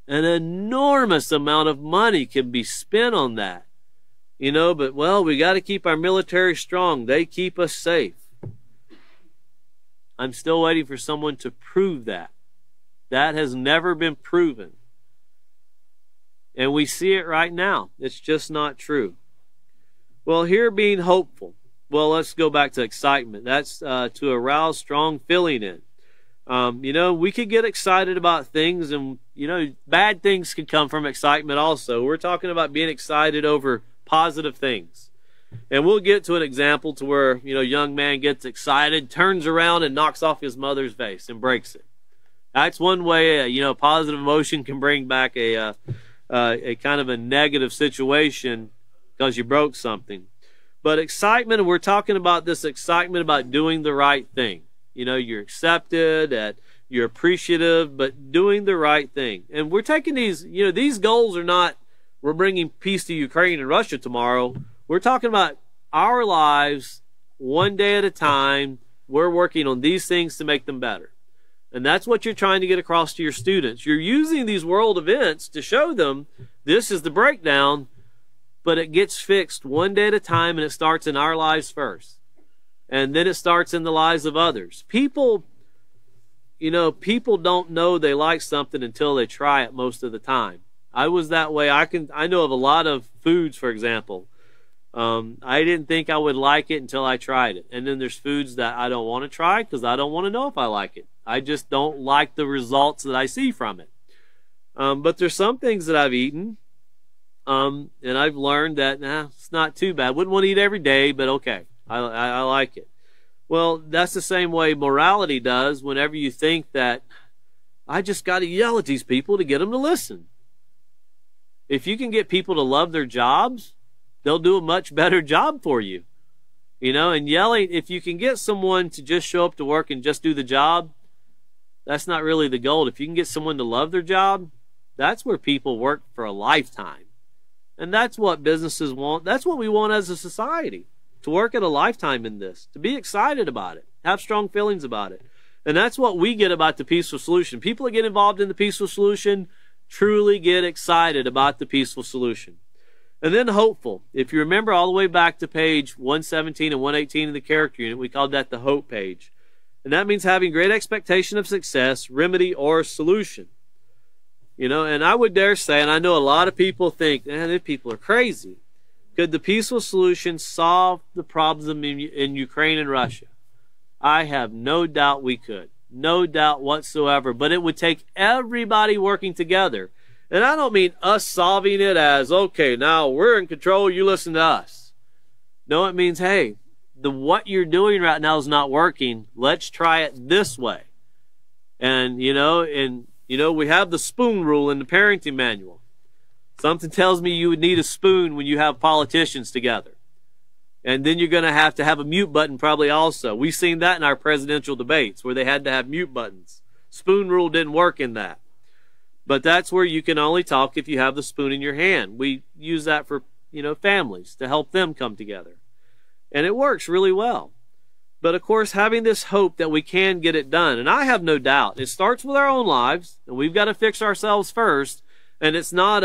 An enormous amount of money can be spent on that. You know, but, well, we got to keep our military strong. They keep us safe. I'm still waiting for someone to prove that. That has never been proven. And we see it right now. It's just not true. Well, here being hopeful. Well, let's go back to excitement. That's to arouse strong feeling in. You know, we could get excited about things, and, you know, bad things can come from excitement also. We're talking about being excited over positive things. And we'll get to an example to where, you know, a young man gets excited, turns around and knocks off his mother's vase and breaks it. That's one way, you know, positive emotion can bring back a kind of a negative situation because you broke something. But excitement, and we're talking about this excitement about doing the right thing. You know, you're accepted, that you're appreciative, but doing the right thing. And we're taking these, you know, these goals are not, we're bringing peace to Ukraine and Russia tomorrow. We're talking about our lives one day at a time. We're working on these things to make them better. And that's what you're trying to get across to your students. You're using these world events to show them this is the breakdown, but it gets fixed one day at a time, and it starts in our lives first. And then it starts in the lives of others. People, you know, people don't know they like something until they try it most of the time. I was that way. I know of a lot of foods, for example. I didn't think I would like it until I tried it. And then there's foods that I don't want to try because I don't want to know if I like it. I just don't like the results that I see from it. But there's some things that I've eaten, and I've learned that, it's not too bad. Wouldn't want to eat every day, but okay. I like it. Well, that's the same way morality does. Whenever you think that I just got to yell at these people to get them to listen. If you can get people to love their jobs, they'll do a much better job for you. And yelling, if you can get someone to just show up to work and just do the job, that's not really the goal. If you can get someone to love their job, that's where people work for a lifetime. And that's what businesses want. That's what we want as a society, to work at a lifetime in this, to be excited about it, have strong feelings about it. And that's what we get about the Peaceful Solution. People that get involved in the Peaceful Solution truly get excited about the Peaceful Solution. And then hopeful. If you remember all the way back to page 117 and 118 in the character unit, we called that the hope page. And that means having great expectation of success, remedy, or solution. And I would dare say, and I know a lot of people think, these people are crazy. Could the Peaceful Solution solve the problems in Ukraine and Russia? I have no doubt we could. No doubt whatsoever. But it would take everybody working together. And I don't mean us solving it as, okay, now we're in control, you listen to us. No, it means, hey, what you're doing right now is not working. Let's try it this way. And, we have the spoon rule in the parenting manual. Something tells me you would need a spoon when you have politicians together. And then you're going to have a mute button probably also. We've seen that in our presidential debates where they had to have mute buttons. Spoon rule didn't work in that. But that's where you can only talk if you have the spoon in your hand. We use that for, families to help them come together. And it works really well. But of course, having this hope that we can get it done. And I have no doubt. It starts with our own lives. And we've got to fix ourselves first. And it's not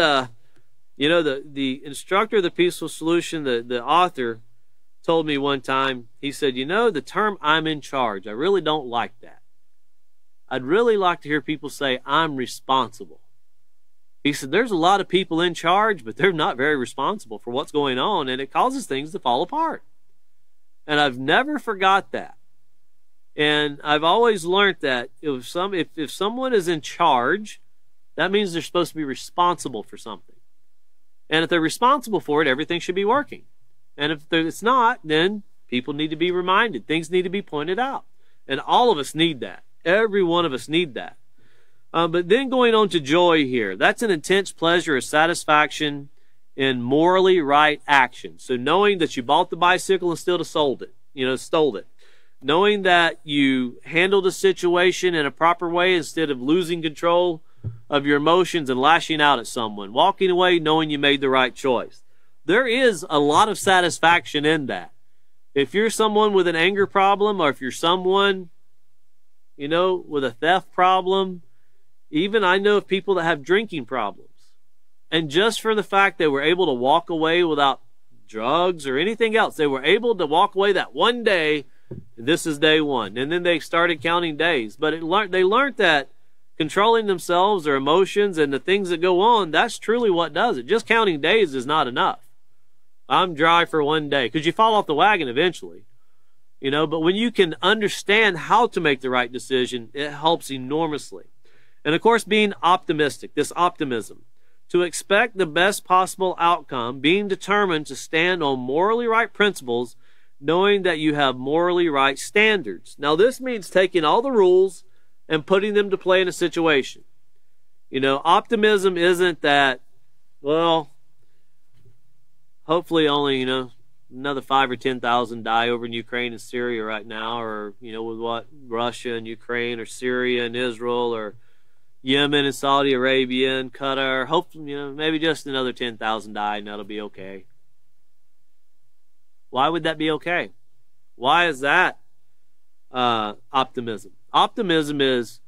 the instructor of the Peaceful Solution, the author, told me one time, he said, the term I'm in charge, I really don't like that. I'd really like to hear people say, I'm responsible. He said, there's a lot of people in charge, but they're not very responsible for what's going on, and it causes things to fall apart. And I've never forgot that. And I've always learned that if someone is in charge, that means they're supposed to be responsible for something. And if they're responsible for it, everything should be working. And if it's not, then people need to be reminded. Things need to be pointed out. And all of us need that. Every one of us need that. But then going on to joy here. That's an intense pleasure or satisfaction in morally right action. So knowing that you bought the bicycle and still stole it. Knowing that you handled a situation in a proper way instead of losing control of your emotions and lashing out at someone. Walking away knowing you made the right choice. There is a lot of satisfaction in that. If you're someone with an anger problem, or if you're someone, with a theft problem, even I know of people that have drinking problems. And just for the fact they were able to walk away without drugs or anything else, they were able to walk away that one day, and this is day one. And then they started counting days. But they learned that controlling themselves, their emotions, and the things that go on, that's truly what does it. Just counting days is not enough. I'm dry for one day, because you fall off the wagon eventually. But when you can understand how to make the right decision, it helps enormously. And of course, being optimistic, this optimism, to expect the best possible outcome, being determined to stand on morally right principles, knowing that you have morally right standards. Now, this means taking all the rules and putting them to play in a situation. Optimism isn't that, well, hopefully only, another 5,000 or 10,000 die over in Ukraine and Syria right now, or, with what, Russia and Ukraine, or Syria and Israel, or Yemen and Saudi Arabia and Qatar. Hopefully, maybe just another 10,000 die and that'll be okay. Why would that be okay? Why is that optimism? Optimism is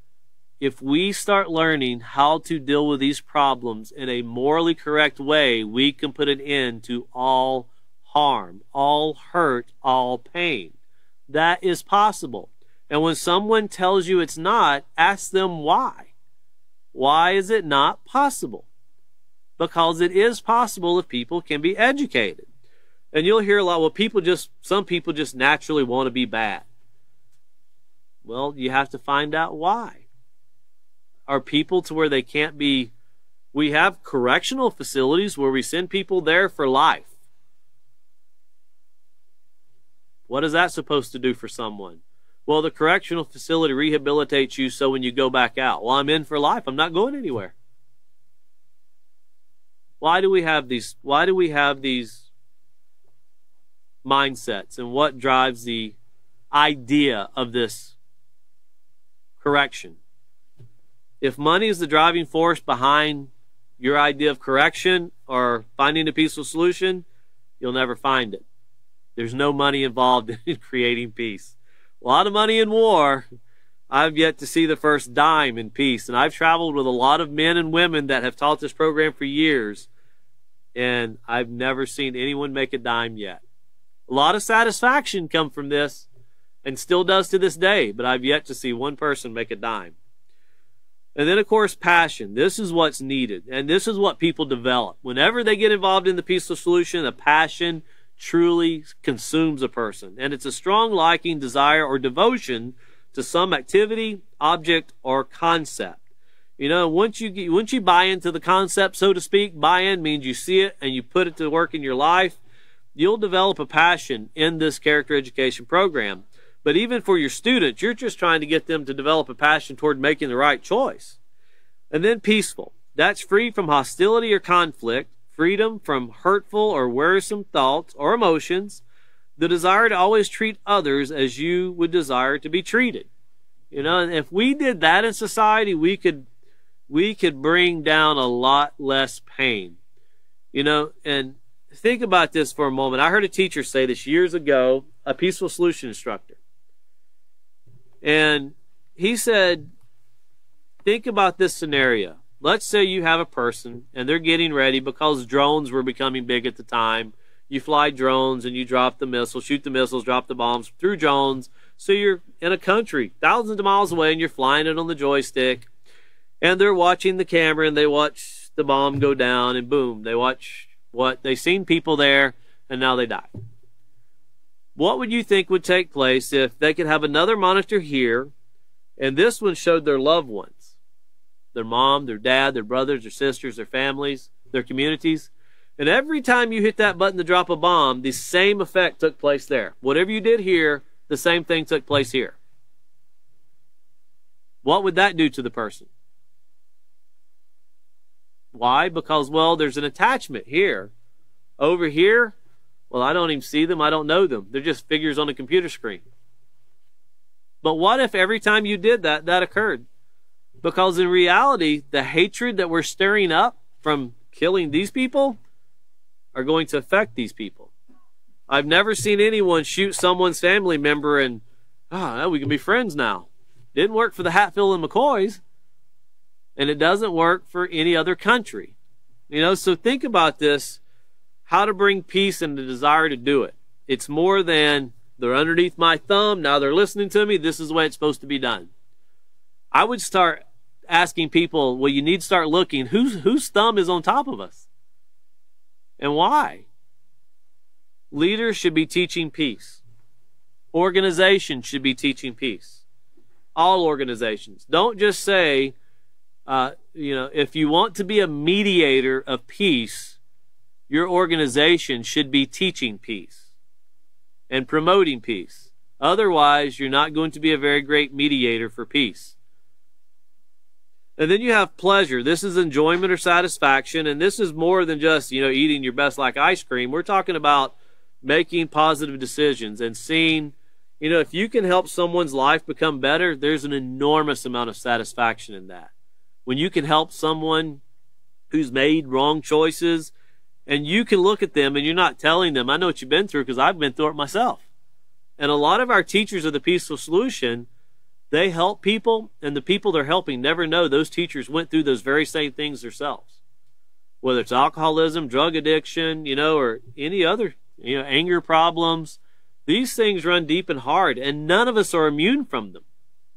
if we start learning how to deal with these problems in a morally correct way, we can put an end to all harm, all hurt, all pain. That is possible. And when someone tells you it's not, ask them why. Why is it not possible? Because it is possible if people can be educated. And you'll hear a lot, some people just naturally want to be bad. Well, you have to find out why. Are people to where they can't be? We have correctional facilities where we send people there for life. What is that supposed to do for someone? Well, the correctional facility rehabilitates you so when you go back out, well, I'm in for life. I'm not going anywhere. Why do we have these mindsets, and what drives the idea of this correction? If money is the driving force behind your idea of correction or finding a peaceful solution, you'll never find it. There's no money involved in creating peace. A lot of money in war. I've yet to see the first dime in peace. And I've traveled with a lot of men and women that have taught this program for years, and I've never seen anyone make a dime yet. A lot of satisfaction come from this, and still does to this day, but I've yet to see one person make a dime. And then, of course, passion. This is what's needed, and this is what people develop. Whenever they get involved in the peaceful solution, a passion truly consumes a person, and it's a strong liking, desire, or devotion to some activity, object, or concept. You know, once you buy into the concept, so to speak, buy-in means you see it and you put it to work in your life, you'll develop a passion in this character education program. But even for your students, you're just trying to get them to develop a passion toward making the right choice. And then peaceful. That's free from hostility or conflict, freedom from hurtful or wearisome thoughts or emotions, the desire to always treat others as you would desire to be treated. You know, and if we did that in society, we could bring down a lot less pain. You know, and think about this for a moment. I heard a teacher say this years ago, a peaceful solution instructor. And he said, think about this scenario. Let's say you have a person and they're getting ready because drones were becoming big at the time. You fly drones and you drop the missiles, shoot the missiles, drop the bombs through drones. So you're in a country thousands of miles away and you're flying it on the joystick. And they're watching the camera and they watch the bomb go down, and boom, they watch what they've seen people there, and now they die. What would you think would take place if they could have another monitor here, and this one showed their loved ones, their mom, their dad, their brothers, their sisters, their families, their communities, and every time you hit that button to drop a bomb, the same effect took place there. Whatever you did here, the same thing took place here. What would that do to the person? Why? Because, well, there's an attachment here. Over here, well, I don't even see them. I don't know them. They're just figures on a computer screen. But what if every time you did that, that occurred? Because in reality, the hatred that we're stirring up from killing these people are going to affect these people. I've never seen anyone shoot someone's family member and, we can be friends now. Didn't work for the Hatfield and McCoys. And it doesn't work for any other country. You know, so think about this, how to bring peace and the desire to do it. It's more than they're underneath my thumb, now they're listening to me, this is the way it's supposed to be done. I would start asking people, well, you need to start looking, whose thumb is on top of us? And why? Leaders should be teaching peace. Organizations should be teaching peace. All organizations. Don't just say, if you want to be a mediator of peace, your organization should be teaching peace and promoting peace. Otherwise, you're not going to be a very great mediator for peace. And then you have pleasure. This is enjoyment or satisfaction, and this is more than just, eating your best like ice cream. We're talking about making positive decisions and seeing, if you can help someone's life become better, there's an enormous amount of satisfaction in that. When you can help someone who's made wrong choices, and you can look at them and you're not telling them, I know what you've been through because I've been through it myself. And a lot of our teachers of the peaceful solution, they help people, and the people they're helping never know those teachers went through those very same things themselves. Whether it's alcoholism, drug addiction, or any other, anger problems. These things run deep and hard, and none of us are immune from them.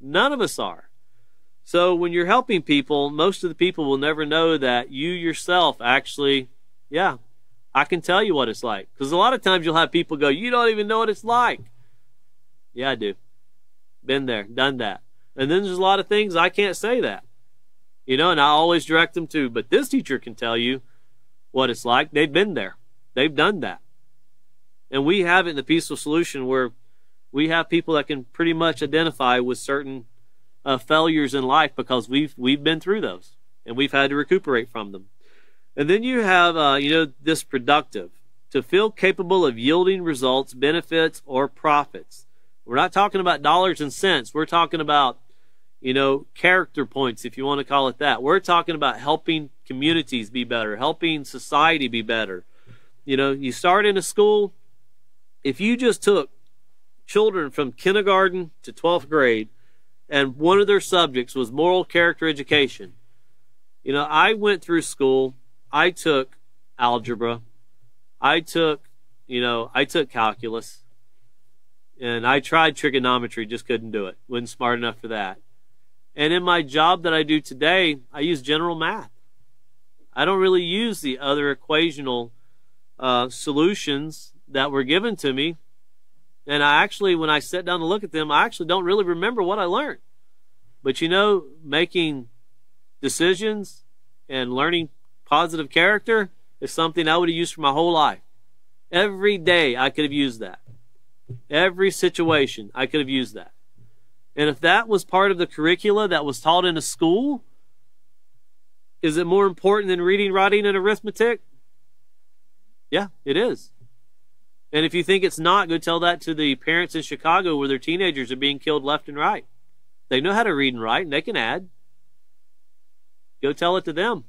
None of us are. So when you're helping people, most of the people will never know that you yourself actually, I can tell you what it's like. Because a lot of times you'll have people go, you don't even know what it's like. Yeah, I do. Been there, done that. And then there's a lot of things I can't say that. And I always direct them to, but this teacher can tell you what it's like. They've been there. They've done that. And we have it in the peaceful solution where We have people that can pretty much identify with certain failures in life because we've been through those and we've had to recuperate from them. And then you have this productive, to feel capable of yielding results, benefits, or profits. We're not talking about dollars and cents. We're talking about character points, if you want to call it that. We're talking about helping communities be better, helping society be better. You start in a school. If you just took children from kindergarten to 12th grade and one of their subjects was moral character education, I went through school. I took algebra. I took calculus. And I tried trigonometry, just couldn't do it. Wasn't smart enough for that. And in my job that I do today, I use general math. I don't really use the other equational solutions that were given to me. And when I sit down to look at them, I actually don't really remember what I learned. But making decisions and learning positive character is something I would have used for my whole life. Every day I could have used that. Every situation I could have used that. And if that was part of the curricula that was taught in a school, is it more important than reading, writing, and arithmetic? Yeah, it is. And if you think it's not, go tell that to the parents in Chicago where their teenagers are being killed left and right. They know how to read and write, and they can add. Go tell it to them.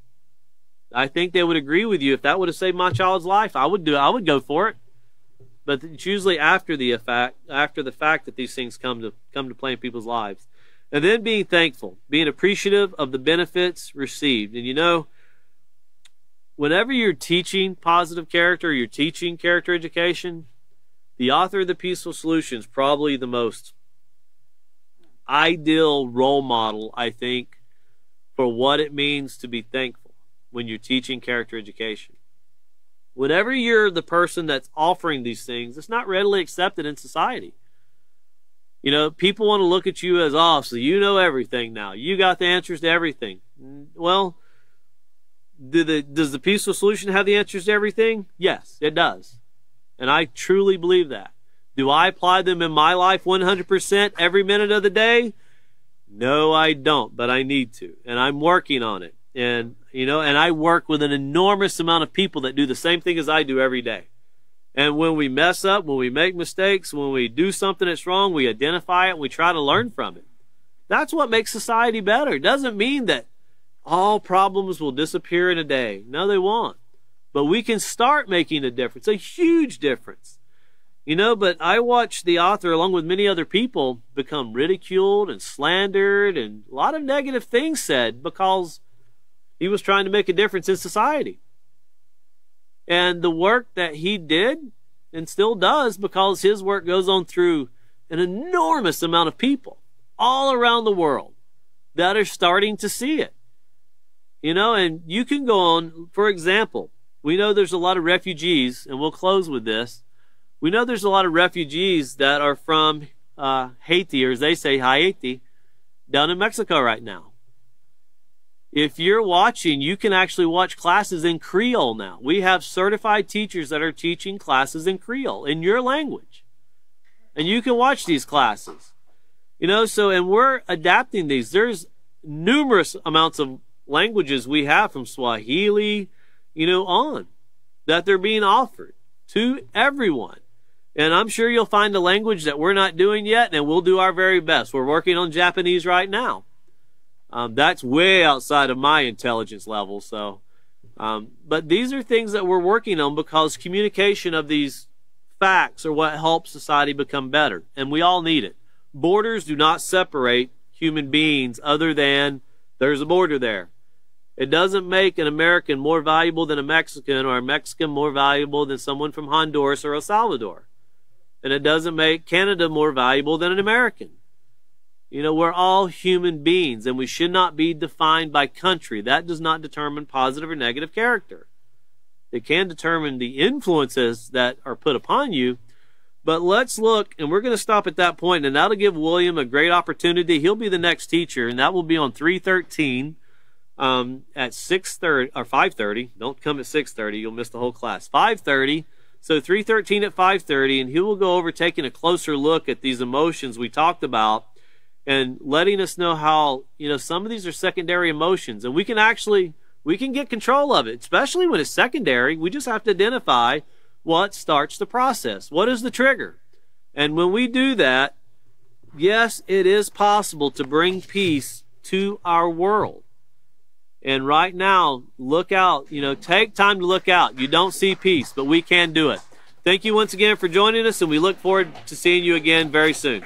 I think they would agree with you. If that would have saved my child's life, I would go for it. But it's usually after the fact that these things come to play in people's lives. And then being thankful, being appreciative of the benefits received. And whenever you're teaching positive character, you're teaching character education, the author of the Peaceful Solution is probably the most ideal role model, I think, for what it means to be thankful when you're teaching character education. Whenever you're the person that's offering these things, it's not readily accepted in society. People want to look at you as, so you know everything now. You got the answers to everything. Well, does the Peaceful Solution have the answers to everything? Yes, it does. And I truly believe that. Do I apply them in my life 100% every minute of the day? No, I don't, but I need to. And I'm working on it. And I work with an enormous amount of people that do the same thing as I do every day. And when we mess up, when we make mistakes, when we do something that's wrong, we identify it and we try to learn from it. That's what makes society better. It doesn't mean that all problems will disappear in a day. No, they won't. But we can start making a difference, a huge difference. But I watched the author, along with many other people, become ridiculed and slandered and a lot of negative things said because he was trying to make a difference in society. And the work that he did and still does, because his work goes on through an enormous amount of people all around the world that are starting to see it. And you can go on, for example, we know there's a lot of refugees, and we'll close with this. We know there's a lot of refugees that are from Haiti, or as they say, Haiti, down in Mexico right now. If you're watching, you can actually watch classes in Creole now. We have certified teachers that are teaching classes in Creole, in your language. And you can watch these classes. And we're adapting these. There's numerous amounts of languages we have from Swahili, on, that they're being offered to everyone. And I'm sure you'll find a language that we're not doing yet, and we'll do our very best. We're working on Japanese right now. That's way outside of my intelligence level. But these are things that we're working on because communication of these facts are what helps society become better. And we all need it. Borders do not separate human beings other than there's a border there. It doesn't make an American more valuable than a Mexican or a Mexican more valuable than someone from Honduras or El Salvador. And it doesn't make Canada more valuable than an American. We're all human beings, and we should not be defined by country. That does not determine positive or negative character. It can determine the influences that are put upon you. But let's look, and we're going to stop at that point, and that'll give William a great opportunity. He'll be the next teacher, and that will be on 313 at 6:30 or 5:30. Don't come at 6:30. You'll miss the whole class. 5:30. So 3:13 at 5:30, and he will go over taking a closer look at these emotions we talked about and letting us know how, some of these are secondary emotions, and we can get control of it, especially when it's secondary. We just have to identify what starts the process. What is the trigger? And when we do that, yes, it is possible to bring peace to our world. And right now, look out. Take time to look out. You don't see peace, but we can do it. Thank you once again for joining us, and we look forward to seeing you again very soon.